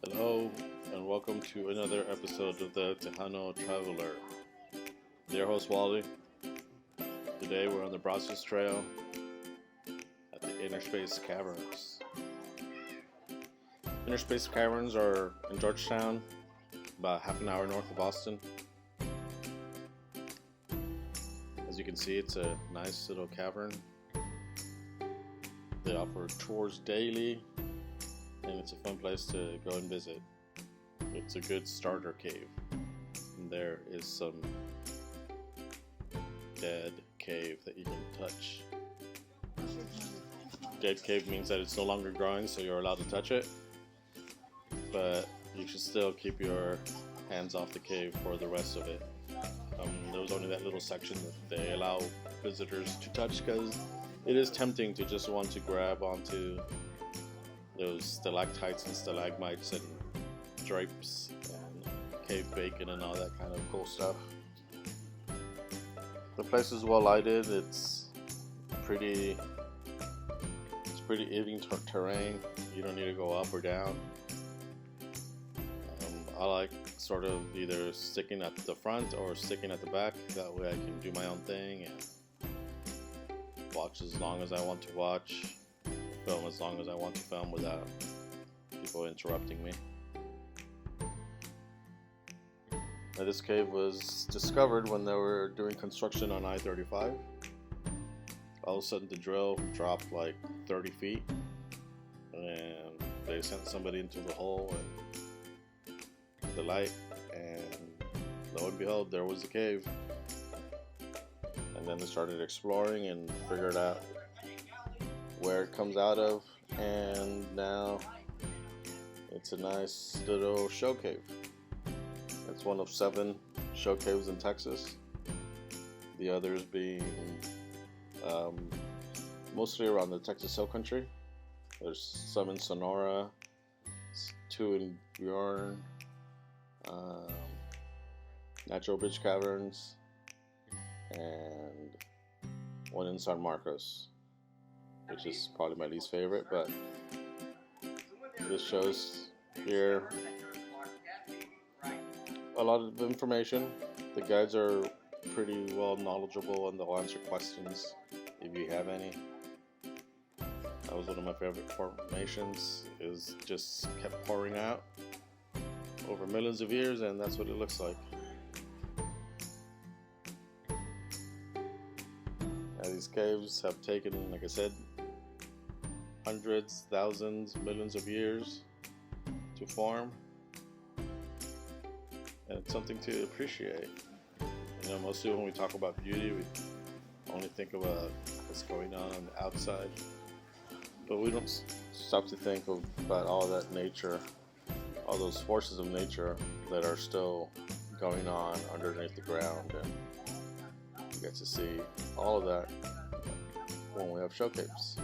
Hello, and welcome to another episode of the Tejano Traveler. Your host Wally. Today we're on the Brazos Trail at the Innerspace Caverns. Innerspace Caverns are in Georgetown, about half an hour north of Boston. As you can see, it's a nice little cavern. They offer tours daily, and it's a fun place to go and visit. It's a good starter cave. And there is some dead cave that you can touch. Dead cave means that it's no longer growing, so you're allowed to touch it. But you should still keep your hands off the cave for the rest of it. There was only that little section that they allow visitors to touch because it is tempting to just want to grab onto those stalactites and stalagmites and drapes and cave bacon and all that kind of cool stuff. The place is well lighted. It's pretty even terrain. You don't need to go up or down. I like sort of either sticking at the front or sticking at the back. That way I can do my own thing and watch as long as I want to watch, film as long as I want to film without people interrupting me. Now, this cave was discovered when they were doing construction on I-35. All of a sudden the drill dropped like 30 feet and they sent somebody into the hole and the light, and lo and behold, there was the cave. And then they started exploring and figured out where it comes out of, and now it's a nice little show cave. It's one of 7 show caves in Texas, the others being mostly around the Texas Hill Country. There's some in Sonora, 2 in Bjorn, Natural Beach Caverns, and one in San Marcos, which is probably my least favorite, but this shows here a lot of information. The guides are pretty well knowledgeable and they'll answer questions if you have any. That was one of my favorite formations. It just kept pouring out over millions of years, and that's what it looks like. Now, these caves have taken, like I said, hundreds, thousands, millions of years to form, and it's something to appreciate. You know, mostly when we talk about beauty, we only think about what's going on the outside, but we don't stop to think about all that nature, all those forces of nature that are still going on underneath the ground, and you get to see all of that when we have show caves.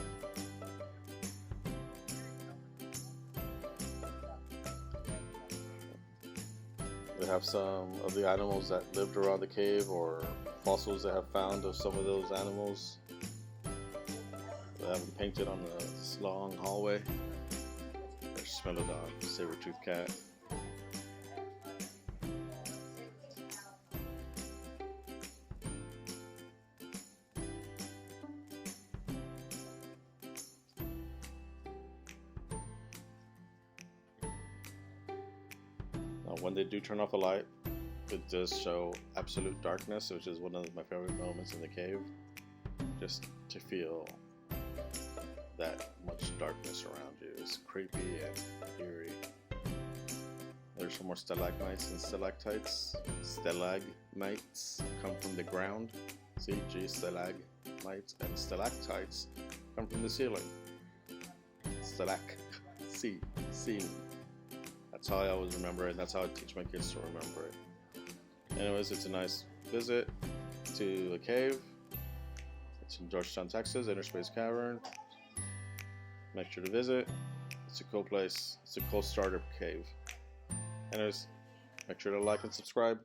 They have some of the animals that lived around the cave, or fossils they have found of some of those animals. They have them painted on this long hallway. There's Smilodon, saber-toothed cat. Now, when they do turn off the light, it does show absolute darkness, which is one of my favorite moments in the cave. Just to feel that much darkness around you is creepy and eerie. There's some more stalagmites and stalactites. Stalagmites come from the ground. See, stalagmites and stalactites come from the ceiling. Ceiling. That's how I always remember it, and that's how I teach my kids to remember it. Anyways, it's a nice visit to the cave. It's in Georgetown, Texas, Innerspace Cavern. Make sure to visit. It's a cool place. It's a cool starter cave. Anyways, make sure to like and subscribe.